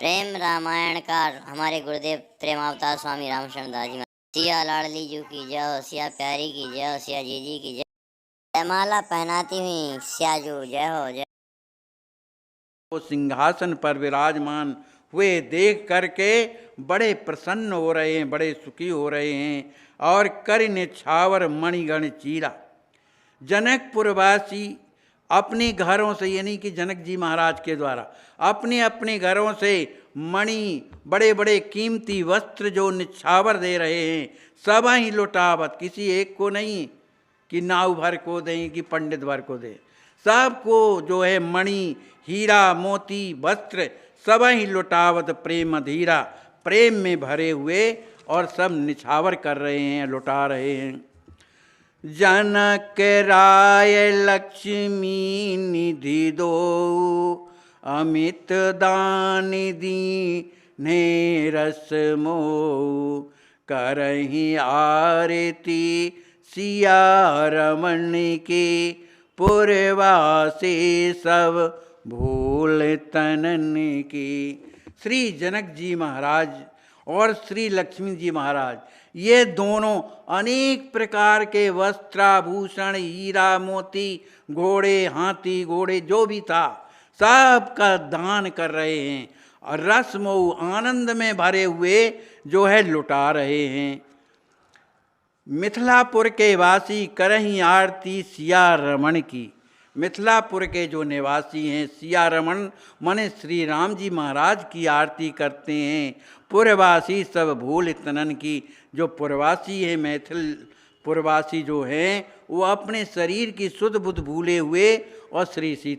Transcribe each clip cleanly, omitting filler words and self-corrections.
प्रेम रामायण का हमारे गुरुदेव प्रेमावतार स्वामी रामशरण दास जी सिया लाडली जू की जय हो, सिया प्यारी की जय हो, सिया जीजी की जय। जयमाला पहनाती हुई सिया जू जय हो जय। वो सिंहासन पर विराजमान हुए देख करके बड़े प्रसन्न हो रहे हैं, बड़े सुखी हो रहे हैं। और कर निछावर मणिगण चीरा। जनकपुरवासी अपने घरों से, यानी कि जनक जी महाराज के द्वारा अपने अपने घरों से मणि, बड़े बड़े कीमती वस्त्र जो निछावर दे रहे हैं, सब ही लुटावत, किसी एक को नहीं कि नाव भर को दें कि पंडित भर को दें, सबको जो है मणि, हीरा, मोती, वस्त्र सब ही लुटावत प्रेम धीरा, प्रेम में भरे हुए और सब निछावर कर रहे हैं, लुटा रहे हैं। जनक राय लक्ष्मी निधि दो, अमित दान दी ने रस मोह, करही आरती सिया रमन के, पुरवासी सब भूल तनन की। श्री जनक जी महाराज और श्री लक्ष्मी जी महाराज ये दोनों अनेक प्रकार के वस्त्राभूषण, हीरा मोती, घोड़े, हाथी घोड़े जो भी था सब का दान कर रहे हैं और रसमोह आनंद में भरे हुए जो है लुटा रहे हैं। मिथिलापुर के वासी करही आरती सिया रमन की। मिथिलापुर के जो निवासी हैं सिया रमन माने श्री राम जी महाराज की आरती करते हैं। पुरवासी सब भूल तनन की। जो पुरवासी हैं, मैथिल पुरवासी जो हैं, वो अपने शरीर की सुध बुध भूले हुए और श्री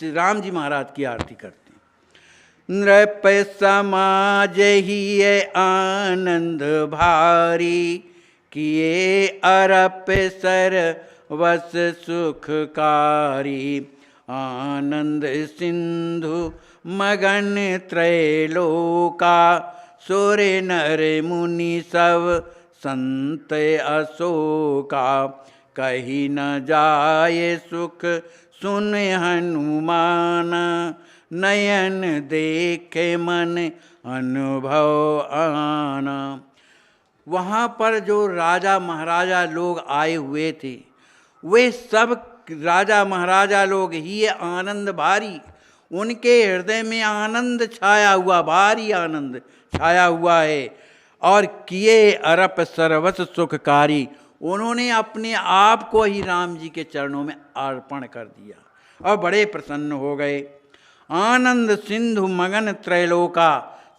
राम जी महाराज की आरती करते हैं। नृप समाज ही आनंद भारी, किए अरप सर वस सुखकारी, आनंद सिंधु मगन त्रैलोका, सुर नर मुनि सब संत अशोका, कही न जाए सुख सुन हनुमान, नयन देखे मन अनुभव आना। वहाँ पर जो राजा महाराजा लोग आए हुए थे, वे सब राजा महाराजा लोग ही आनंद भारी, उनके हृदय में आनंद छाया हुआ, भारी आनंद छाया हुआ है। और किए अरप सर्वस सुखकारी, उन्होंने अपने आप को ही राम जी के चरणों में अर्पण कर दिया और बड़े प्रसन्न हो गए। आनंद सिंधु मगन त्रैलोका,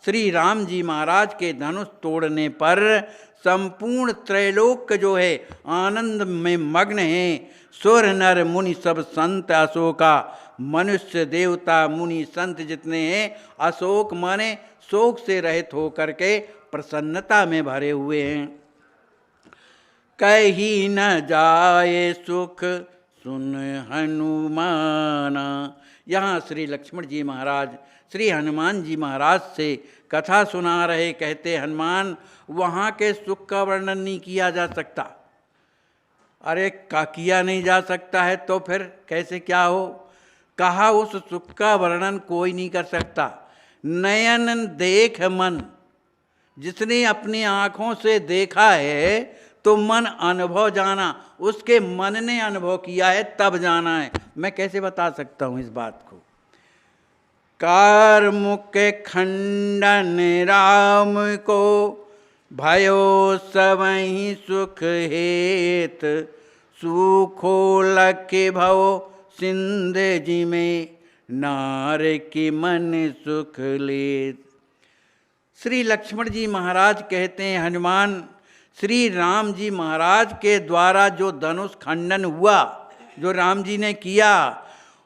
श्री राम जी महाराज के धनुष तोड़ने पर संपूर्ण त्रैलोक जो है आनंद में मग्न है। सुर नर मुनि सब संत अशोका, मनुष्य देवता मुनि संत जितने हैं अशोक माने शोक से रहित होकर के प्रसन्नता में भरे हुए हैं। कहीं न जाए सुख सुन हनुमाना। यहाँ श्री लक्ष्मण जी महाराज श्री हनुमान जी महाराज से कथा सुना रहे, कहते हनुमान वहाँ के सुख का वर्णन नहीं किया जा सकता। अरे किया नहीं जा सकता है तो फिर कैसे क्या हो? कहा उस सुख का वर्णन कोई नहीं कर सकता। नयन देख मन, जिसने अपनी आँखों से देखा है तो मन अनुभव जाना, उसके मन ने अनुभव किया है तब जाना है। मैं कैसे बता सकता हूँ इस बात को? कार मुख खंडन राम को, भयो सबहि सुख हेत, सुखो लखे भव सिंध जी में, नार की मन सुख लेत। श्री लक्ष्मण जी महाराज कहते हैं हनुमान, श्री राम जी महाराज के द्वारा जो धनुष खंडन हुआ, जो राम जी ने किया,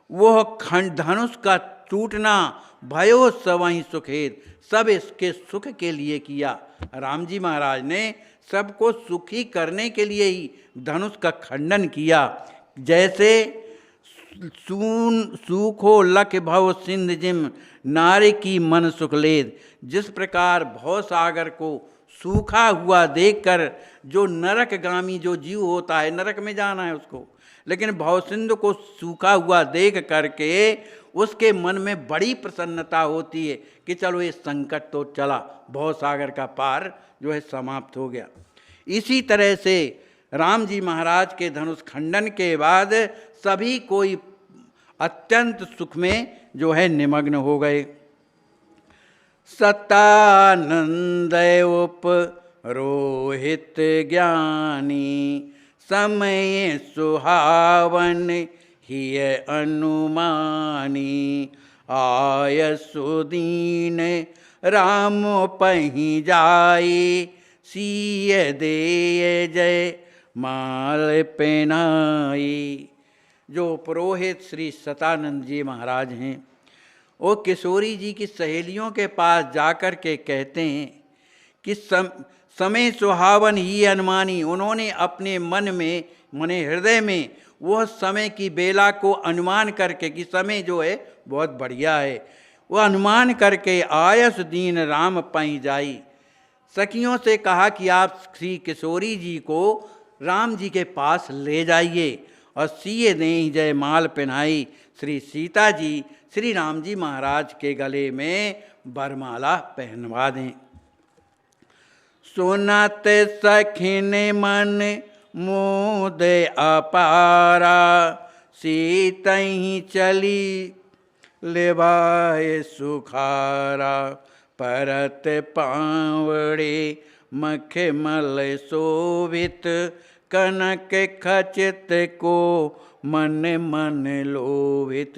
वह धनुष का टूटना भयो सवहि सुखेत, सब इसके सुख के लिए किया। राम जी महाराज ने सबको सुखी करने के लिए ही धनुष का खंडन किया। जैसे सूखो लख भव सिंध जिम, नारी की मन सुख लेद। जिस प्रकार भव सागर को सूखा हुआ देखकर जो नरकगामी जो जीव होता है, नरक में जाना है उसको, लेकिन भवसिंधु को सूखा हुआ देख करके उसके मन में बड़ी प्रसन्नता होती है कि चलो ये संकट तो चला, भव सागर का पार जो है समाप्त हो गया। इसी तरह से राम जी महाराज के धनुष खंडन के बाद सभी कोई अत्यंत सुख में जो है निमग्न हो गए। सतानंद उपरोहित ज्ञानी, समय सुहावन हिय अनुमानी। आय सुदीन राम पहि जाई, सिय दे जय माल पहनाई। जो पुरोहित श्री सतानंद जी महाराज हैं, वो किशोरी जी की सहेलियों के पास जाकर के कहते हैं कि समय सुहावन ही अनुमानी। उन्होंने अपने मन में, मने हृदय में वह समय की बेला को अनुमान करके कि समय जो है बहुत बढ़िया है, वह अनुमान करके आयस दीन राम पई जाई। सखियों से कहा कि आप श्री किशोरी जी को राम जी के पास ले जाइए और सिए दें जय माल पहनाई। श्री सीता जी श्री राम जी महाराज के गले में बरमाला पहनवा दें। सुनत सखिन मन मोद अपारा, सीता ही चली लेवाए सुखारा। परत पावड़े मखमल शोभित, कनक खचित को मन मन लोभित।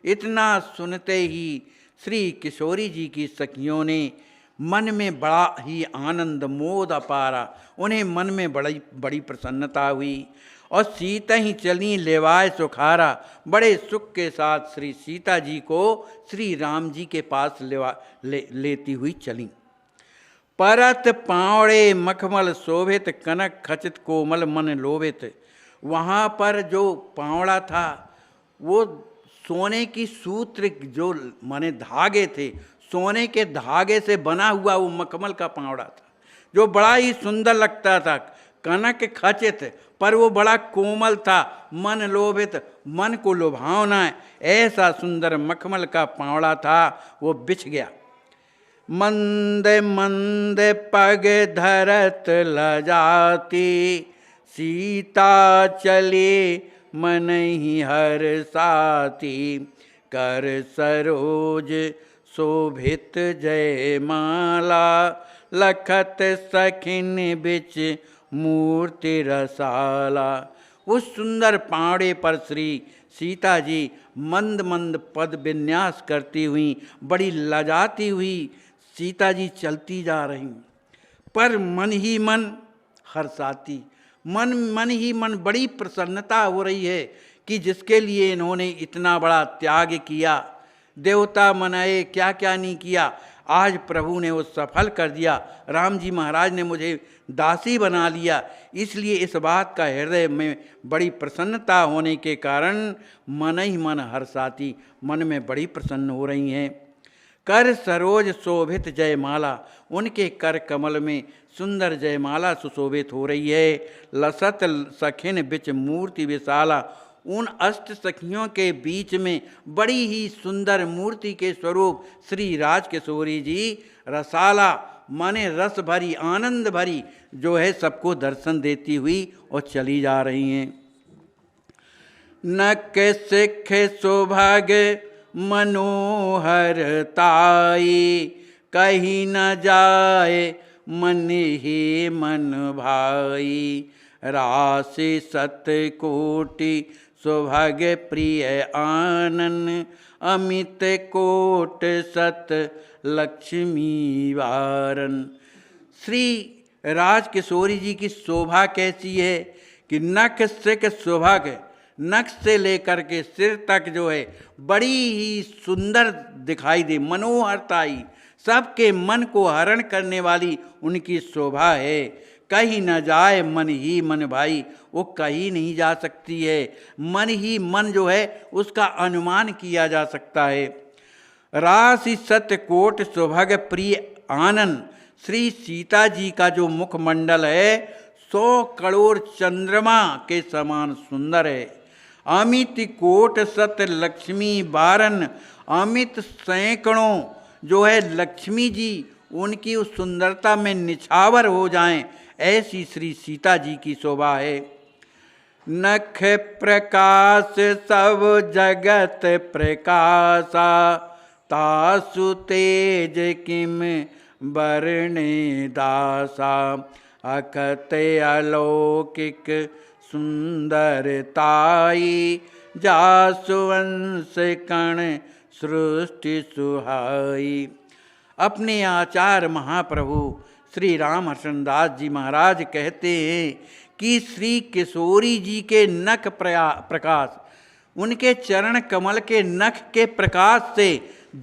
इतना सुनते ही श्री किशोरी जी की सखियों ने मन में बड़ा ही आनंद मोद अपारा, उन्हें मन में बड़ी प्रसन्नता हुई। और सीता ही चली लेवाए सुखारा, बड़े सुख के साथ श्री सीता जी को श्री राम जी के पास लेती हुई चली। परत पावड़े मखमल शोभित, कनक खचित कोमल मन लोभित। वहाँ पर जो पावड़ा था वो सोने की सूत्र, जो माने धागे थे, सोने के धागे से बना हुआ वो मखमल का पावड़ा था, जो बड़ा ही सुंदर लगता था। कनक खचित, पर वो बड़ा कोमल था। मन लोभित, मन को लुभावना है, ऐसा सुंदर मखमल का पावड़ा था। वो बिछ गया। मंद मंद पग धरत लजाती, सीता चली मन ही हर साती। कर सरोज शोभित जय माला, लखत सखिन बिच मूर्ति रसाला। उस सुंदर पावड़े पर श्री सीता जी मंद मंद पद विन्यास करती हुई, बड़ी लजाती हुई सीता जी चलती जा रही, पर मन ही मन हर्षाती, मन ही मन बड़ी प्रसन्नता हो रही है कि जिसके लिए इन्होंने इतना बड़ा त्याग किया, देवता मनाए, क्या क्या नहीं किया, आज प्रभु ने वो सफल कर दिया। राम जी महाराज ने मुझे दासी बना लिया। इसलिए इस बात का हृदय में बड़ी प्रसन्नता होने के कारण मन ही मन हर्षाती, मन में बड़ी प्रसन्न हो रही हैं। कर सरोज शोभित जयमाला, उनके कर कमल में सुंदर जयमाला सुशोभित हो रही है। लसत सखिन बिच मूर्ति विशाला, उन अष्ट सखियों के बीच में बड़ी ही सुंदर मूर्ति के स्वरूप श्री राजकिशोरी जी रसाला, माने रस भरी, आनंद भरी जो है सबको दर्शन देती हुई और चली जा रही हैं। नक सिख सौभाग्य मनोहर ताई, कहीं न जाए मन ही मन भाई। राशि सत कोटि सौभाग्य प्रिय आनन, अमित कोट सत लक्ष्मी वारन। श्री राजकिशोरी जी की शोभा कैसी है कि नख सिख सौभाग्य, नख से लेकर के सिर तक जो है बड़ी ही सुंदर दिखाई दे, मनोहरताई, सबके मन को हरण करने वाली उनकी शोभा है। कहीं न जाए मन ही मन भाई, वो कहीं नहीं जा सकती है। मन ही मन जो है उसका अनुमान किया जा सकता है। राशि सत्य कोट सौभाग्य प्रिय आनंद, श्री सीता जी का जो मुखमंडल है 100 करोड़ चंद्रमा के समान सुंदर है। अमित कोट सत लक्ष्मी बारन, अमित सैकड़ों जो है लक्ष्मी जी उनकी उस सुंदरता में निछावर हो जाएं, ऐसी श्री सीता जी की शोभा है। नख प्रकाश सब जगत प्रकाशा, तासु तेज किम बरणे दासा, अखत अलौकिक सुंदरताई, जासु वंश कण सृष्टि सुहाई। अपने आचार्य महाप्रभु श्री रामहर्षण दास जी महाराज कहते हैं कि श्री किशोरी जी के नख प्रकाश, उनके चरण कमल के नख के प्रकाश से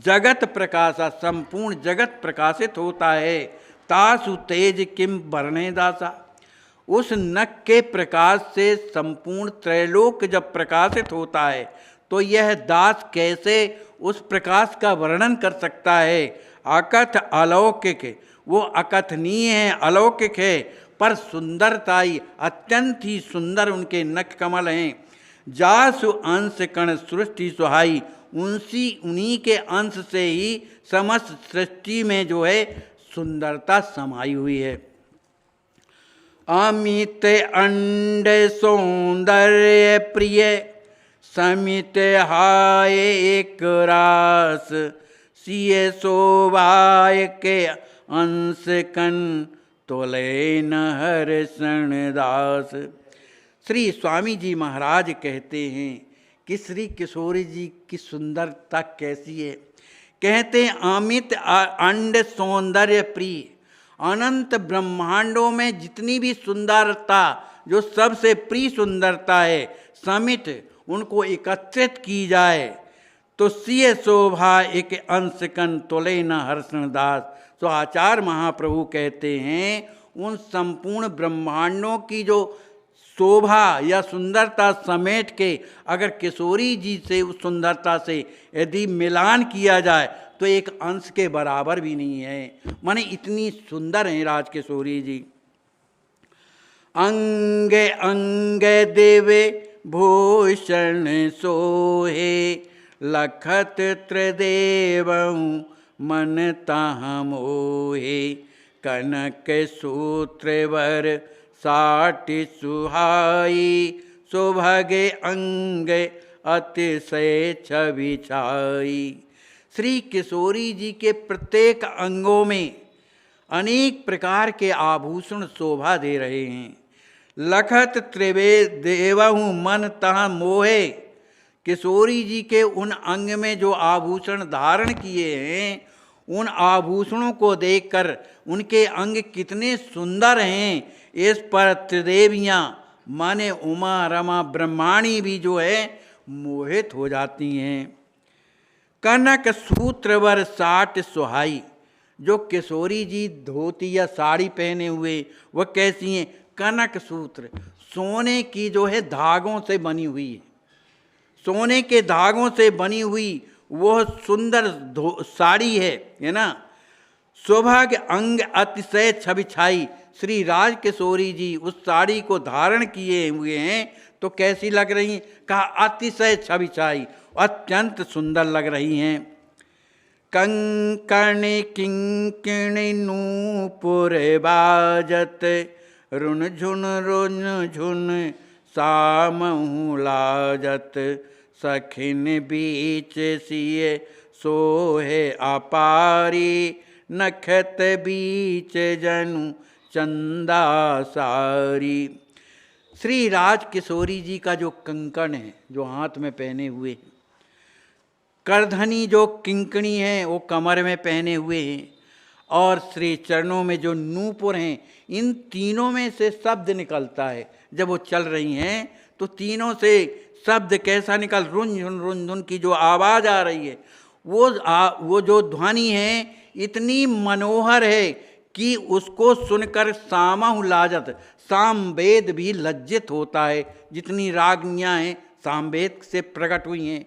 जगत प्रकाशा, संपूर्ण जगत प्रकाशित होता है। तासु तेज किम वर्णे दासा, उस नख के प्रकाश से संपूर्ण त्रैलोक जब प्रकाशित होता है तो यह दास कैसे उस प्रकाश का वर्णन कर सकता है। अकथ अलौकिक, वो अकथनीय है, अलौकिक है, पर सुंदरताई अत्यंत ही सुंदर उनके नख कमल हैं। जासु अंश कण सृष्टि सुहाई, उन्हीं के अंश से ही समस्त सृष्टि में जो है सुंदरता समाई हुई है। अमित अंड सौंदर्य प्रिय, समित हाय एक रास, सिय शोभाय के अंश कन, तोले न हर्षण दास। श्री स्वामी जी महाराज कहते हैं कि श्री किशोरी जी की सुंदरता कैसी है। कहते हैं अमित अंड सौंदर्य प्रिय, अनंत ब्रह्मांडों में जितनी भी सुंदरता, जो सबसे प्रिय सुंदरता है, समित उनको एकत्रित की जाए तो सिय शोभा एक अंश कन, तोले न हर्षण दास। तो आचार्य महाप्रभु कहते हैं उन संपूर्ण ब्रह्मांडों की जो शोभा या सुंदरता समेट के अगर किशोरी जी से उस सुंदरता से यदि मिलान किया जाए तो एक अंश के बराबर भी नहीं है। माने इतनी सुंदर हैं राज किशोरी जी। अंगे अंगे देवे भूषण सोहे, लखत त्रिदेवहु मन ताह मोहे, कनक सूत्र वर साटि सुहाई, सुभगे अंग अतिशय छवि छाई। श्री किशोरी जी के प्रत्येक अंगों में अनेक प्रकार के आभूषण शोभा दे रहे हैं। लखत त्रिवे देवहु मन तह मोहे, किशोरी जी के उन अंग में जो आभूषण धारण किए हैं, उन आभूषणों को देखकर उनके अंग कितने सुंदर हैं, इस पर त्रिदेवियाँ माने उमा रमा ब्रह्माणी भी जो है मोहित हो जाती हैं। कनक सूत्रवर साट सुहाई, जो किशोरी जी धोती या साड़ी पहने हुए वह कैसी हैं? कनक सूत्र, सोने की जो है धागों से बनी हुई है, सोने के धागों से बनी हुई वह सुंदर साड़ी है ना। सौभाग्य अंग अतिशय छवि छाई, श्री राज किशोरी जी उस साड़ी को धारण किए हुए हैं तो कैसी लग रही हैं? कहा अतिशय छवि छाई, अत्यंत सुंदर लग रही हैं। कंकण किंकिण नूपुर बाजत, रुन झुन सामहु लाजत, सखिन बीच सिय सोहे अपारी, नखत बीच जनु चंदा सारी। श्री राज किशोरी जी का जो कंकण है जो हाथ में पहने हुए हैं, करधनी जो किंकणी है वो कमर में पहने हुए हैं, और श्री चरणों में जो नूपुर हैं, इन तीनों में से शब्द निकलता है। जब वो चल रही हैं तो तीनों से शब्द कैसा निकल, रुन झुन की जो आवाज़ आ रही है, वो जो ध्वनि है इतनी मनोहर है कि उसको सुनकर सामहु लाजत, सामवेद भी लज्जित होता है। जितनी रागनियाँ हैं सामवेद से प्रकट हुई हैं,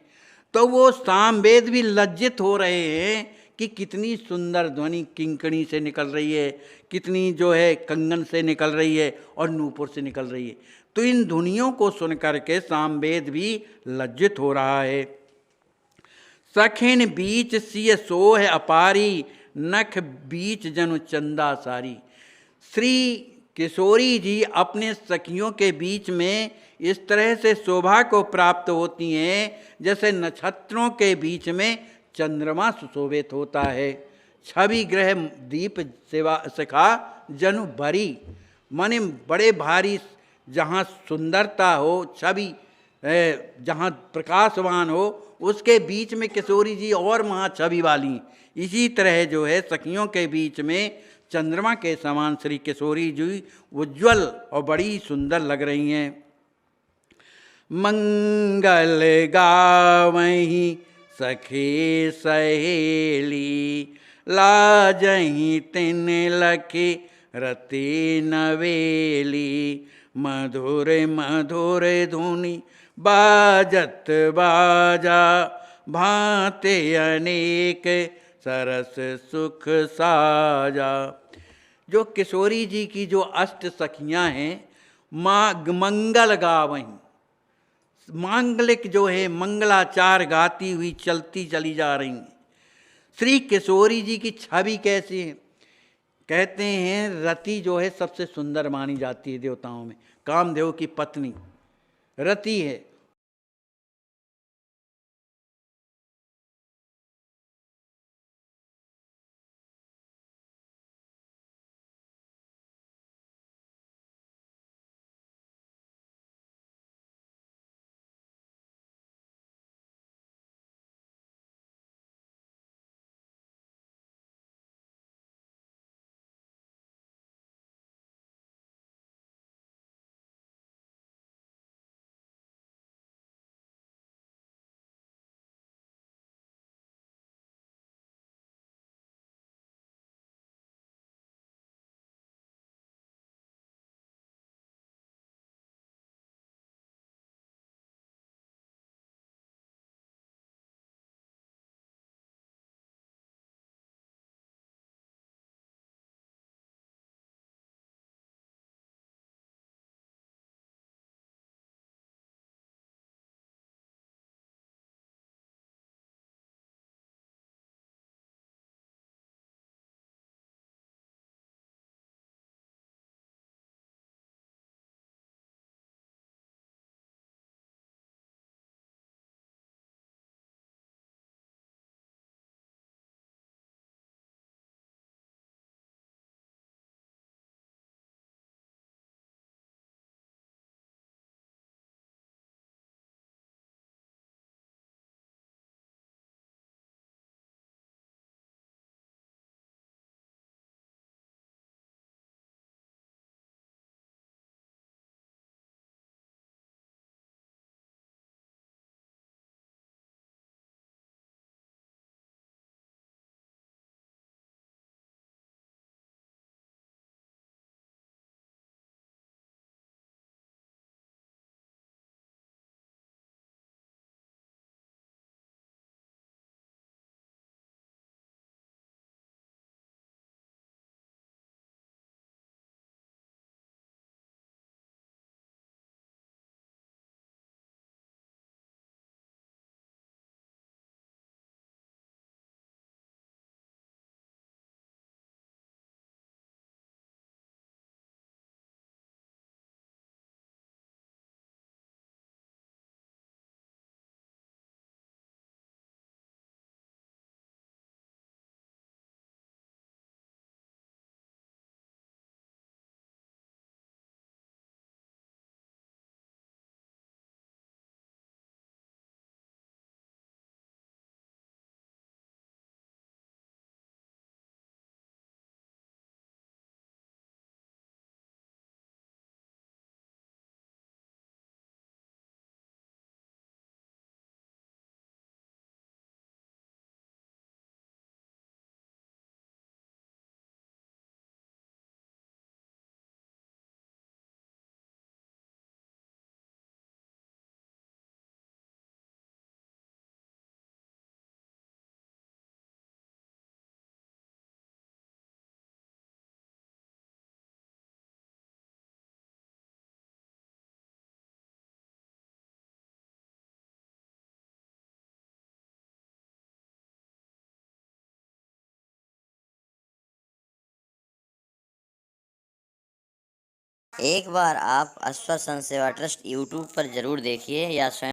तो वो सामवेद भी लज्जित हो रहे हैं कि कितनी सुंदर ध्वनि किंकणी से निकल रही है, कितनी जो है कंगन से निकल रही है और नूपुर से निकल रही है। तो इन ध्वनियों को सुनकर के सामवेद भी लज्जित हो रहा है। सखिन बीच सिय सोह अपारी, नख बीच जनु चंदा सारी। श्री किशोरी जी अपने सखियों के बीच में इस तरह से शोभा को प्राप्त होती हैं जैसे नक्षत्रों के बीच में चंद्रमा सुशोभित होता है। छवि ग्रह दीप सेवा शिखा जनु भरी, माने बड़े भारी जहाँ सुंदरता हो, छवि जहाँ प्रकाशवान हो, उसके बीच में किशोरी जी और महा छवि वाली। इसी तरह जो है सखियों के बीच में चंद्रमा के समान श्री किशोरी जी उज्ज्वल और बड़ी सुंदर लग रही हैं। मंगल गावहीं सखी सहेली, लाजहीं तिन लखी रति नवेली। मधुर मधुर धुनि बाजत बाजा, भांति अनेक सरस सुख साजा। जो किशोरी जी की जो अष्ट सखियां हैं, मंगल गावहीं, मांगलिक जो है मंगलाचार गाती हुई चलती चली जा रही हैं। श्री किशोरी जी की छवि कैसी है? कहते हैं रति जो है सबसे सुंदर मानी जाती है देवताओं में, कामदेव की पत्नी रति है। एक बार आप अश्वत्थ संत सेवा ट्रस्ट यूट्यूब पर जरूर देखिए या स्वयं